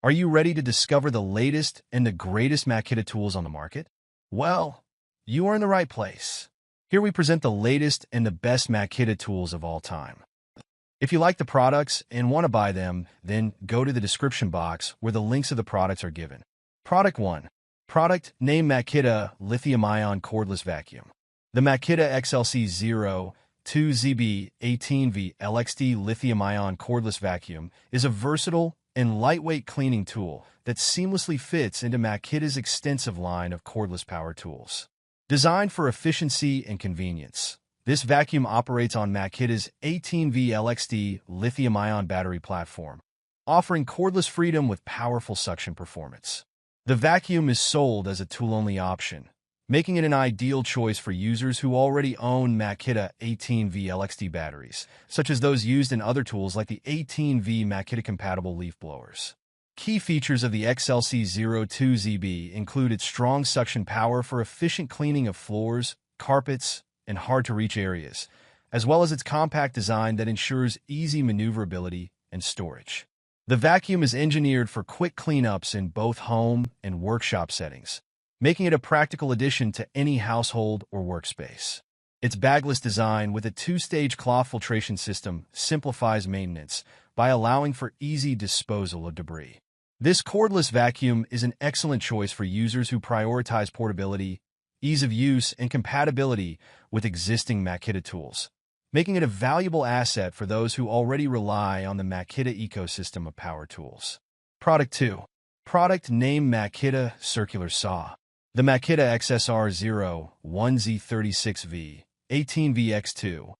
Are you ready to discover the latest and the greatest Makita tools on the market? Well, you are in the right place. Here we present the latest and the best Makita tools of all time. If you like the products and want to buy them, then go to the description box where the links of the products are given. Product 1. Product name Makita Lithium-ion Cordless Vacuum. The Makita XLC 02ZB 18V LXD Lithium-ion Cordless Vacuum is a versatile and lightweight cleaning tool that seamlessly fits into Makita's extensive line of cordless power tools. Designed for efficiency and convenience, this vacuum operates on Makita's 18V LXD lithium-ion battery platform, offering cordless freedom with powerful suction performance. The vacuum is sold as a tool-only option, making it an ideal choice for users who already own Makita 18V LXD batteries, such as those used in other tools like the 18V Makita-compatible leaf blowers. Key features of the XLC 02ZB include its strong suction power for efficient cleaning of floors, carpets, and hard-to-reach areas, as well as its compact design that ensures easy maneuverability and storage. The vacuum is engineered for quick cleanups in both home and workshop settings, making it a practical addition to any household or workspace. Its bagless design with a two-stage cloth filtration system simplifies maintenance by allowing for easy disposal of debris. This cordless vacuum is an excellent choice for users who prioritize portability, ease of use, and compatibility with existing Makita tools, making it a valuable asset for those who already rely on the Makita ecosystem of power tools. Product 2. Product name Makita Circular Saw. The Makita XSR01Z36V 18VX2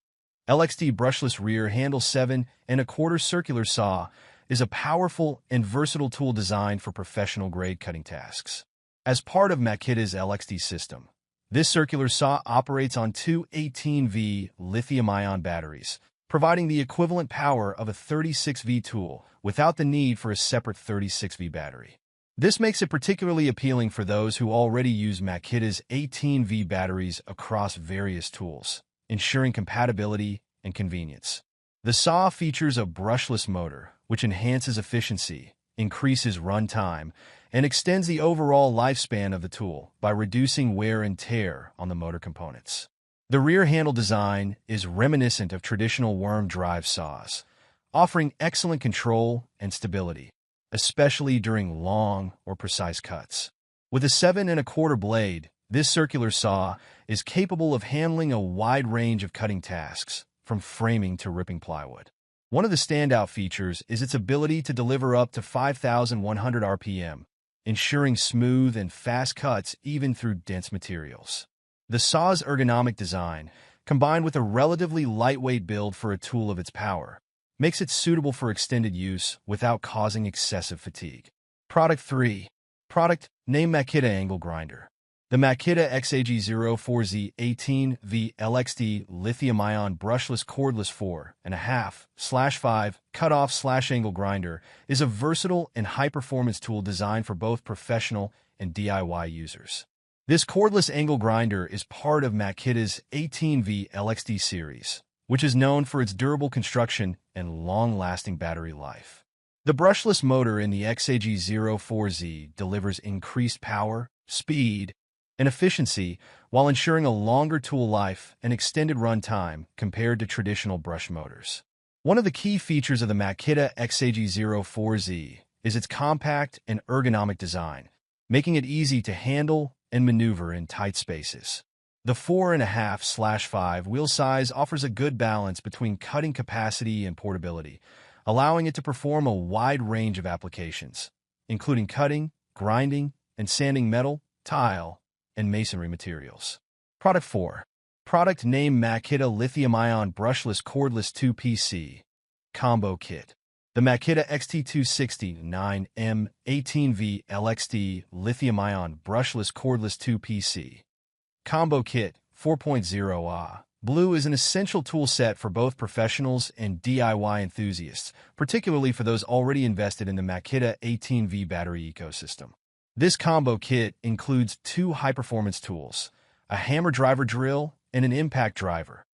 LXD brushless rear handle 7¼ circular saw is a powerful and versatile tool designed for professional-grade cutting tasks. As part of Makita's LXD system, this circular saw operates on two 18V lithium-ion batteries, providing the equivalent power of a 36V tool without the need for a separate 36V battery. This makes it particularly appealing for those who already use Makita's 18V batteries across various tools, ensuring compatibility and convenience. The saw features a brushless motor, which enhances efficiency, increases runtime, and extends the overall lifespan of the tool by reducing wear and tear on the motor components. The rear handle design is reminiscent of traditional worm drive saws, offering excellent control and stability, especially during long or precise cuts. With a 7¼ blade, this circular saw is capable of handling a wide range of cutting tasks, from framing to ripping plywood. One of the standout features is its ability to deliver up to 5,100 RPM, ensuring smooth and fast cuts even through dense materials. The saw's ergonomic design, combined with a relatively lightweight build for a tool of its power, makes it suitable for extended use without causing excessive fatigue. Product 3. Product name Makita Angle Grinder. The Makita XAG04Z 18V LXD Lithium-ion Brushless Cordless 4.5/5 Cutoff/Angle Grinder is a versatile and high-performance tool designed for both professional and DIY users. This cordless angle grinder is part of Makita's 18V LXD series, which is known for its durable construction and long-lasting battery life. The brushless motor in the XAG04Z delivers increased power, speed, and efficiency while ensuring a longer tool life and extended runtime compared to traditional brush motors. One of the key features of the Makita XAG04Z is its compact and ergonomic design, making it easy to handle and maneuver in tight spaces. The 4.5/5 wheel size offers a good balance between cutting capacity and portability, allowing it to perform a wide range of applications, including cutting, grinding, and sanding metal, tile, and masonry materials. Product 4. Product name Makita Lithium-ion Brushless Cordless 2PC Combo Kit. The Makita XT260-9M 18V LXD Lithium-ion Brushless Cordless 2PC Combo Kit 4.0 Blue is an essential tool set for both professionals and DIY enthusiasts, particularly for those already invested in the Makita 18V battery ecosystem. This combo kit includes two high-performance tools, a hammer driver drill and an impact driver,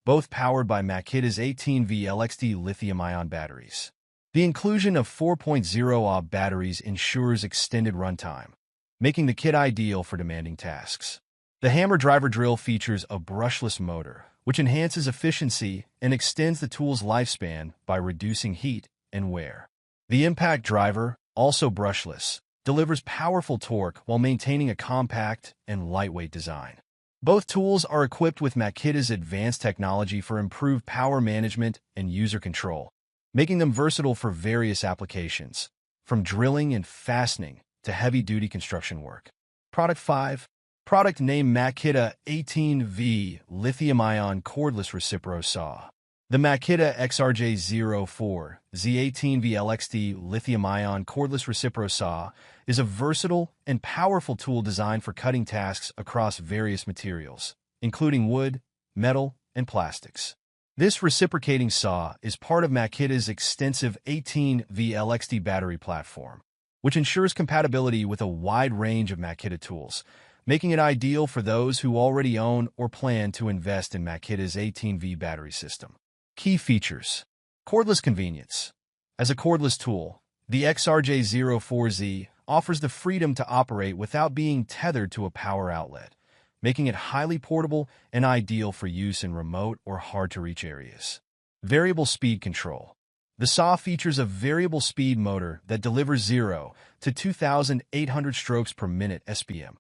both powered by Makita's 18V LXD lithium-ion batteries. The inclusion of 4.0 Ah batteries ensures extended runtime, making the kit ideal for demanding tasks. The hammer driver drill features a brushless motor, which enhances efficiency and extends the tool's lifespan by reducing heat and wear. The impact driver, also brushless, delivers powerful torque while maintaining a compact and lightweight design. Both tools are equipped with Makita's advanced technology for improved power management and user control, making them versatile for various applications, from drilling and fastening to heavy-duty construction work. Product 5. Product name Makita 18V Lithium-ion Cordless Recipro Saw. The Makita XRJ04 Z18V LXD Lithium-ion Cordless Recipro Saw is a versatile and powerful tool designed for cutting tasks across various materials, including wood, metal, and plastics. This reciprocating saw is part of Makita's extensive 18V LXD battery platform, which ensures compatibility with a wide range of Makita tools, making it ideal for those who already own or plan to invest in Makita's 18V battery system. Key features. Cordless convenience. As a cordless tool, the XRJ04Z offers the freedom to operate without being tethered to a power outlet, making it highly portable and ideal for use in remote or hard-to-reach areas. Variable speed control. The saw features a variable speed motor that delivers 0 to 2,800 strokes per minute (SPM),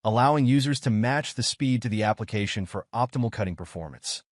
allowing users to match the speed to the application for optimal cutting performance.